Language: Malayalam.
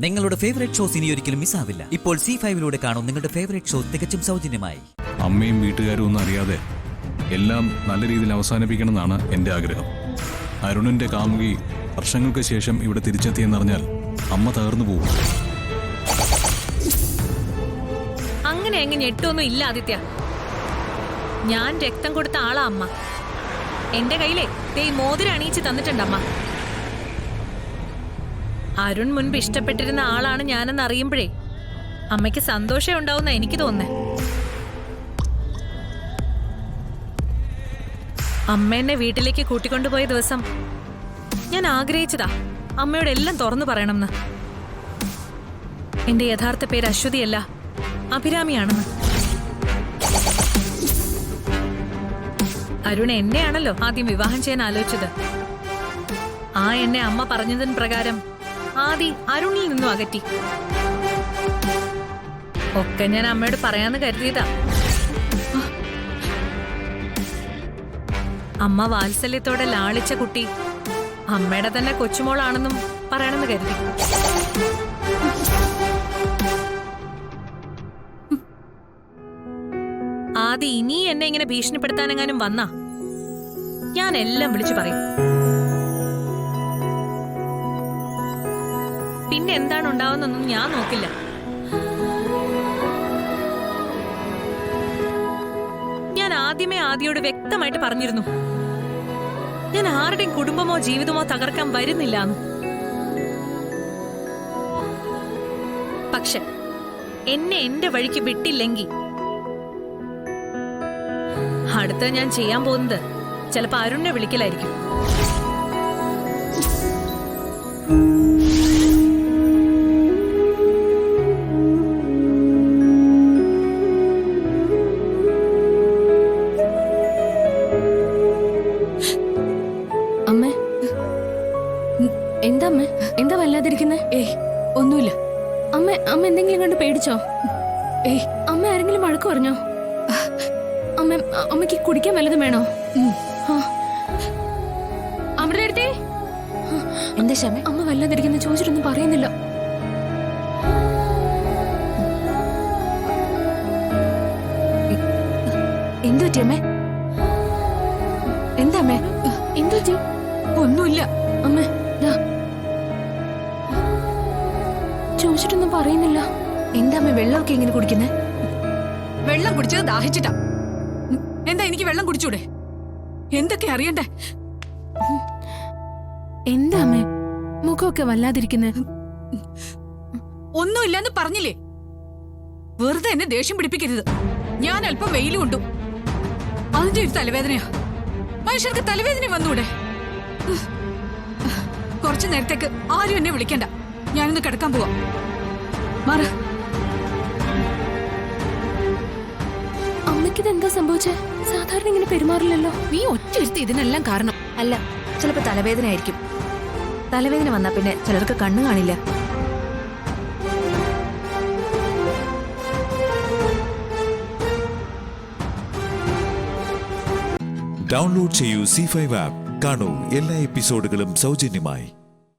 നിങ്ങളുടെ ഫേവറേറ്റ് ഷോസ് ഇനി ഒരിക്കലും മിസ്സാവില്ല. ഇപ്പോൾ C5-ലൂടെ കാണും നിങ്ങളുടെ ഫേവറേറ്റ് ഷോ തികച്ചും സൗജന്യമായി. അമ്മയും വീട്ടുകാരും ഒന്നും അറിയാതെ എല്ലാം നല്ല രീതിയിൽ അവസാനിപ്പിക്കണമെന്നാണ് എൻ്റെ ആഗ്രഹം. അരുണിന്റെ കാമുകി വർഷങ്ങൾക്ക് ശേഷം ഇവിടെ തിരിച്ചെത്തിയെന്നറിഞ്ഞാൽ അമ്മ തകർന്നു പോകും. അങ്ങനെ അങ്ങ് ഞെട്ടൊന്നും ഇല്ല ആദിത്യ. ഞാൻ രക്തം കൊടുത്ത ആളാ അമ്മ. എന്റെ കയ്യിലെ മോതിരം അണിയിച്ച് തന്നിട്ടുണ്ടമ്മ. അരുൺ മുൻപ് ഇഷ്ടപ്പെട്ടിരുന്ന ആളാണ് ഞാനെന്ന് അറിയുമ്പോഴേ അമ്മയ്ക്ക് സന്തോഷം ഉണ്ടാവുന്ന എനിക്ക് തോന്നുന്നേ. അമ്മ എന്നെ വീട്ടിലേക്ക് കൂട്ടിക്കൊണ്ടുപോയ ദിവസം ഞാൻ ആഗ്രഹിച്ചതാ അമ്മയോട് എല്ലാം തുറന്നു പറയണമെന്ന്. എന്റെ യഥാർത്ഥ പേര് അശ്വതിയല്ല, അഭിരാമിയാണെന്ന്. അരുൺ എന്നെയാണല്ലോ ആദ്യം വിവാഹം ചെയ്യാൻ ആലോചിച്ചത്. ആ എന്നെ അമ്മ പറഞ്ഞതിന് പ്രകാരം ആദി അരുണിൽ നിന്നും അകറ്റി. ഒക്കെ ഞാൻ അമ്മയോട് പറയാന്ന് കരുതിയതാ. അമ്മ വാത്സല്യത്തോടെ ലാളിച്ച കുട്ടി അമ്മയുടെ തന്നെ കൊച്ചുമോളാണെന്നും പറയണമെന്ന് കരുതി. ആദി ഇനി എന്നെ ഇങ്ങനെ ഭീഷണിപ്പെടുത്താനെങ്ങാനും വന്നാ ഞാൻ എല്ലാം വിളിച്ചു പറയും. പിന്നെ എന്താണ് ഉണ്ടാവുന്നൊന്നും ഞാൻ നോക്കില്ല. ഞാൻ ആദ്യമേ ആദിയോട് വ്യക്തമായിട്ട് പറഞ്ഞിരുന്നു ഞാൻ ആരുടെയും കുടുംബമോ ജീവിതമോ തകർക്കാൻ വരുന്നില്ല. പക്ഷെ എന്നെ എന്റെ വഴിക്ക് വിട്ടില്ലെങ്കിൽ അടുത്ത ഞാൻ ചെയ്യാൻ പോകുന്നത് ചിലപ്പോ അരുണിനെ വിളിക്കലായിരിക്കും. അമ്മേ, എന്താ അമ്മേ, എന്താ വല്ലാതിരിക്കുന്നേ? ഒന്നുമില്ല. അമ്മ എന്തെങ്കിലും കണ്ട് പേടിച്ചോ? അമ്മ ആരെങ്കിലും വഴക്ക് പറഞ്ഞോ? അമ്മയ്ക്ക് കുടിക്കാൻ വല്ലതും വേണോ? അമൃതേടത്തേ, എന്താ ശമ? അമ്മ വല്ലാതിരിക്കുന്ന ചോദിച്ചിട്ടൊന്നും പറയുന്നില്ല. എന്തു പറ്റി അമ്മേ? എന്താ അമ്മേ? എന്തു പറ്റി? ഒന്നുമില്ല അമ്മേ. ചോദിച്ചിട്ടൊന്നും പറയുന്നില്ല. എന്താ അമ്മ വെള്ളമൊക്കെ എങ്ങനെ കുടിക്കുന്നേ? വെള്ളം കുടിച്ചത് ദാഹിച്ചിട്ടാ. എന്താ എനിക്ക് വെള്ളം കുടിച്ചൂടെ? എന്തൊക്കെ അറിയണ്ടേ? എന്താ അമ്മേ മുഖമൊക്കെ വല്ലാതിരിക്കുന്നേ? ഒന്നുമില്ലെന്ന് പറഞ്ഞില്ലേ? വെറുതെ എന്നെ ദേഷ്യം പിടിപ്പിക്കരുത്. ഞാൻ അല്പം വെയിൽ കൊണ്ടു, അതിന്റെ ഒരു തലവേദനയാ. മനുഷ്യർക്ക് തലവേദന വന്നൂടെ? കുറച്ചു നേരത്തേക്ക് ആരും എന്നെ വിളിക്കണ്ട. ഞാനൊന്ന് കിടക്കാൻ പോവാ. മാറ. അമ്മയ്ക്കിത് എന്താ സംഭവിച്ചേ? സാധാരണ ഇങ്ങനെ പെരുമാറില്ലല്ലോ. നീ ഒറ്റയിരുത്തി ഇതിനെല്ലാം കാരണം. അല്ല, ചിലപ്പോ തലവേദന ആയിരിക്കും. തലവേദന വന്നാ പിന്നെ ചിലർക്ക് കണ്ണു കാണില്ല. ഡൗൺലോഡ് ചെയ്യൂ C5 ആപ്പ്. കാണൂ എല്ലാ എപ്പിസോഡുകളും സൗജന്യമായി.